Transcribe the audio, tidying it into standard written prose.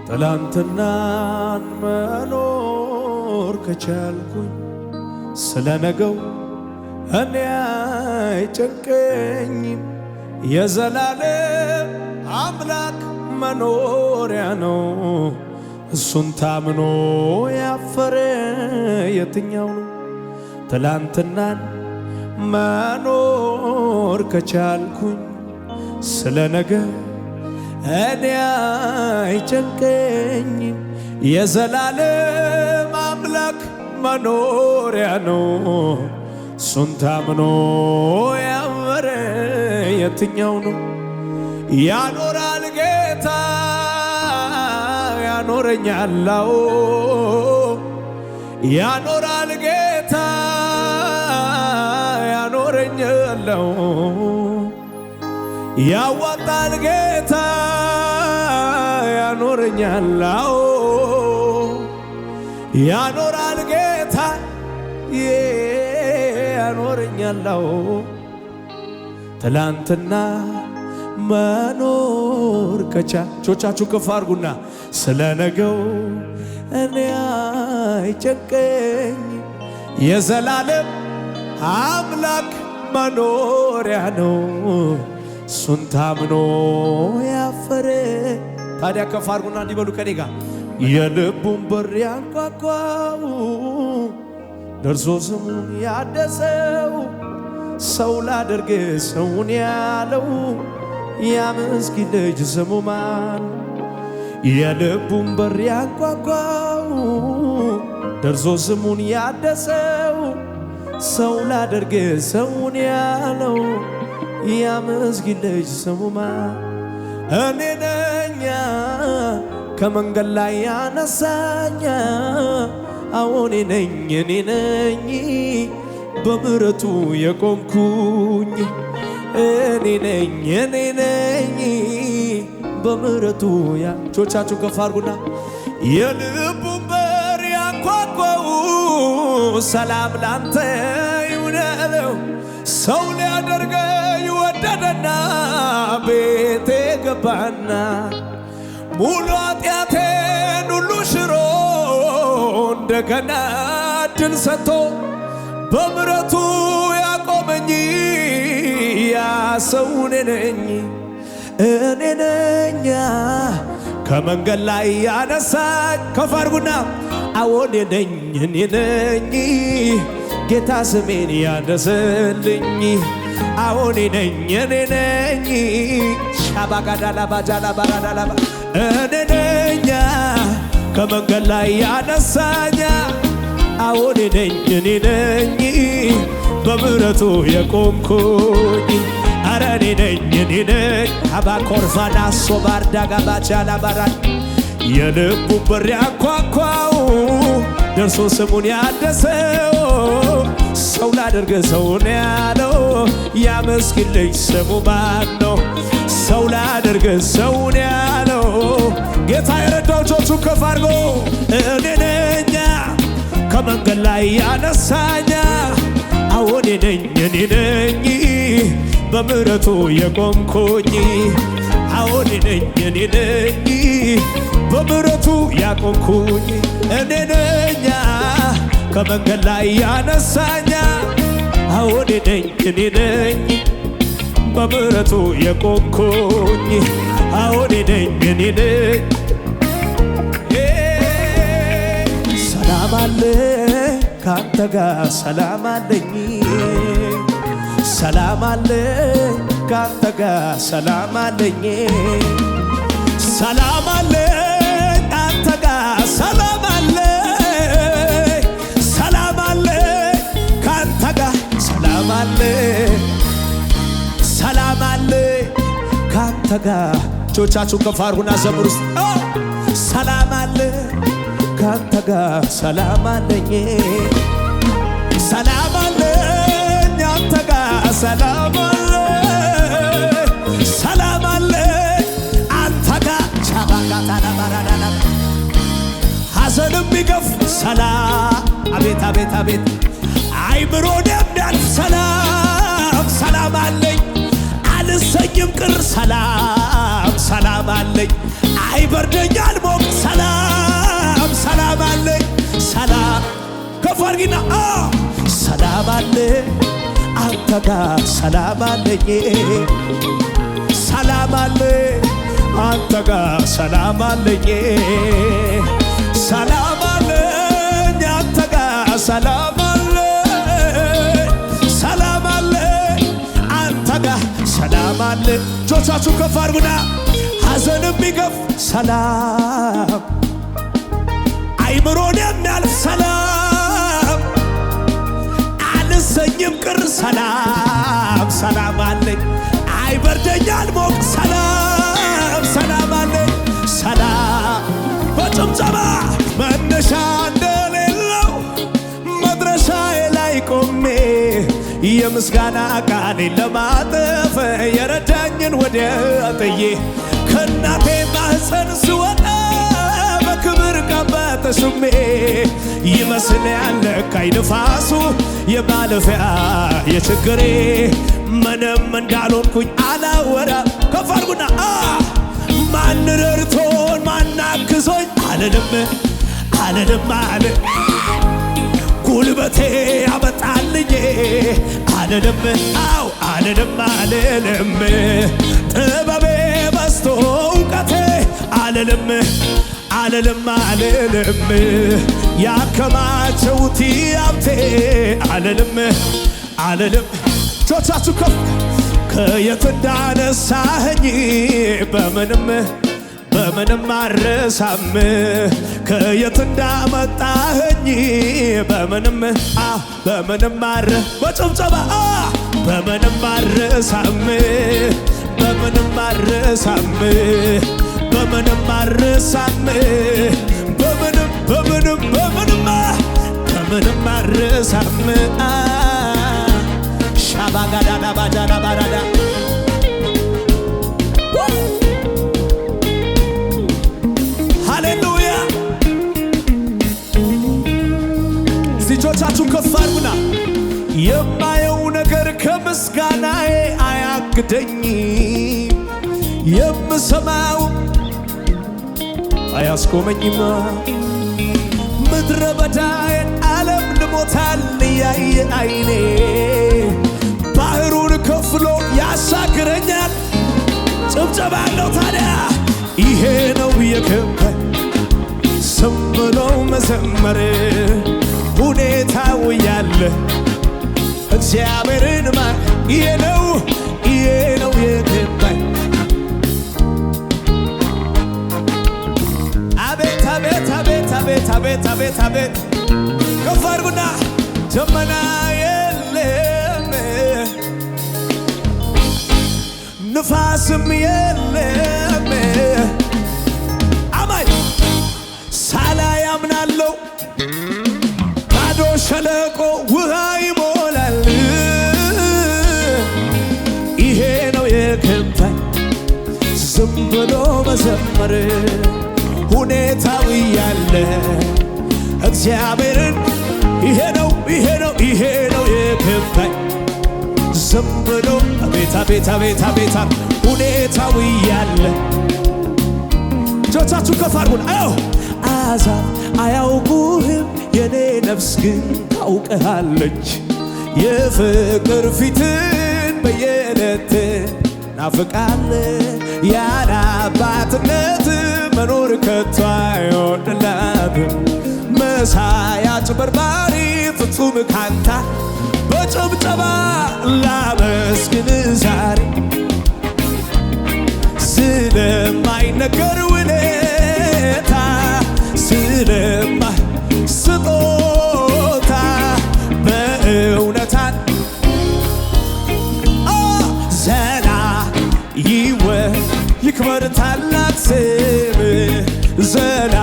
ትላንትናን መኖር ከቻልኩኝ ስለነገው እኔ አይጨንቀኝም። የዘላለም አምላክ መኖሪያ ነው። እሱን ታምኖ ያፈረ የትኛው ነው? ትላንትናን መኖር ከቻልኩኝ ስለነገ እኔ አይጨንቀኝም። የዘላለም አምላክ መኖሪያ ነው። እሱን ታምኖ ያፈረ የትኛው ነው? ያኖራል ጌታ ያኖረኛል፣ ያኖራል ጌታ ያኖረኛል፣ ያዋጣል ጌታ ያኖረኛል፣ ያኖራል ጌታ ያኖረኛል። ትላንትና መኖር ከቻችሁ ከፍ አድርጉና ስለነገው እኔ አይጨንቀኝ። የዘላለም አምላክ መኖሪያ ነው። እሱን ታምኖ ያፈረ ታዲያ ከፍ አድርጉና እንዲበሉ ከኔ ጋር የልቡን በር ያንኳኳው ደርሶ ስሙን ያደሰው ሰው ላደርግ ሰውን ያለው ያ ምስኪን ልጅ ስሙ ማን? የልቡን በር ያንኳኳው ደርሶ ስሙን ያደሰው ሰው ላደርግ ሰውን ያለው ያ ምስኪን ልጅ ስሙ ማን? እኔ ነኛ ከመንገድ ላይ ያነሳኛ አዎን እኔ ነኝ በምሕረቱ የቆምኩኝ እኔ ነኝ በምሕረቱ እጆቻችሁን ከፍ አድርጉና የልቡን በር ያንኳኳው ሰላም ላንተ ይውደለው ሰው ሊያደርገኝ ወደደና ቤቴ ገባና ሙሉ ኃጢአቴን ሁሉ ሽሮ እንደገና ድል ሰጥቶ በምሕረቱ ያቆመኝ ያ ሰው እኔ ነኝ ከመንገድ ላይ ያነሳኝ ከፍ አድርጉና አዎን እኔ ነኝ ጌታ ስሜን ያነሰልኝ አዎን እኔ ነኝ ሻባጋዳላ ባጃላ ባራዳላ እኔ ነኝ ከመንገድ ላይ ያነሳኝ አዎን እኔ ነኝ በምሕረቱ የቆምኩኝ አረ እኔ ነኝ አባኮርፋና ሶባርዳጋ ባቻላ ባራድ የልቡን በር ያንኳኳው ደርሶ ስሙን ያደሰው ሰው ላደርግ ሰውን ያለው ያ ምስኪን ልጅ ስሙ ማን ነው? ሰው ላደርግ ሰውን ያለው ጌታ የረዳው እጆቹን ከፍ አድርጎ እኔ ነኝ ከመንገድ ላይ ያነሳኛ አዎን እኔ ነኝ በምሕረቱ የቆምኩኝ አዎን እኔ ነኝ በምሕረቱ ያቆምኩኝ እኔ ነኝ ከመንገድ ላይ ያነሳኛ አዎን እኔ ነኝ በምሕረቱ የቆምኩኝ አዎን እኔ ነኝ። ሰላም አለ ካንተ ጋር ሰላም አለኝ ሰላም አለ ካንተ ጋር ሰላም አለኝ ሰላም አለ ካንተ ጋር ሰላም አለ ሰላም አለ ካንተ ጋር ሰላም አለ ሰላም አለ ካንተ ጋር እጆቻችሁን ከፍ አድርጉና ዘምሩ። ሰላም አለ ካንተ ጋር ሰላም አለኝ ሰላም አለኝ አንተ ጋር ሰላም አለ ሰላም አለ አንተ ጋር ቻባጋታና ባራዳና ሐዘንም ቢገፍ ሰላም አቤት አቤት አቤት አይምሮን የሚያልፍ ሰላም አለኝ አልሰኝም ቅር ሰላም አለኝ አይበርደኛል ሞቅ ካንተ ጋር ሰላም አለኝ ሰላም አለኝ አንተ ጋር ሰላም አለኝ ሰላም አለኝ አንተ ጋር ሰላም አለኝ ሰላም አለኝ አንተ ጋር ሰላም አለኝ እጆቻችሁ ከፍ አድርጉና ሐዘንም ቢገፍ ሰላም አይምሮን የሚያልፍ ሰላም አልሰኝም ቅር ሰላም ሰላም አለኝ አይበርደኝ አልሞቅ ሰላም ሰላም አለኝ ሰላም በጭብጨባ መነሻ እንደሌለው መድረሻዬ ላይ ቆሜ የምስጋና ቃሌን ለማጠፍ የረዳኝን ወዲያ ጥዬ ከእናቴ ማህፀን ስወጣ በክብር ቀባተ ስሜ ይመስላል ለካይ ንፋሱ የማለፊያ የችግሬ ምንም እንዳልሆንኩኝ አላወራም ከፍ አድርጉና ማን ረድቶኝ ማን አግዞኝ አልልም አለ ጉልበቴ ያመጣልኝ አልልም አልልም ጥበቤ በስቶ እውቀቴ አልልም ያከማቸውት ሀብቴ አልልም ጆቻችሁ ከፍ ከየት እንዳነሳኸኝ በምንም አረሳም ከየት እንዳመጣኸኝ በምንም አረ በጭብጨባ በምንም አረሳም በምንም አረሳም አረሳም ሻባጋዳዳ ባጃዳ ባራዳ ሃሌሉያ እጆቻችሁን ከፍ አድርጉና የማየው ነገር ከምስጋናዬ አያግደኝ የምሰማው አያስቆመኝም ምድረ በዳዬን ዓለም ልሞታል ያየ አይኔ ባህሩን ከፍሎ ያሻግረኛል ጭብጨባ አለው ታዲያ ይሄ ነው የከበኝ ዝም ብሎ መዘመር ሁኔታው ያለ እግዚአብሔርን ይሄ ነው የከበኝ አቤት ከፍ አድርጉና ደመና የለም ንፋስም የለም አማኝ ሳላይ አምናለሁ ባዶ ሸለቆ ውሃ ይሞላል ይሄ ነው የከበኝ ዝም ብሎ መዘመር ሁኔታው ያለ እግዚአብሔርን ይሄ ነው የከበኝ ዝም ብሎ አቤት ሁኔታው ያለ እጆቻችሁ ከፍ አድርጉን አሕዛብ አያውቁህም የኔ ነፍስ ግን ታውቅሃለች የፍቅር ፊትን በየዕለት ናፍቃለ ያለ አባትነት መኖር ከቶ አይሆንላትም መሳይ አጭበርባሪ ፍጹም ካንተ በጭብጨባ ላመስግን ዛሬ ስለማይነገር ውለታ ስጦታ በእውነታን ዘና ይክበር ታላቅ ስምህ ዘላ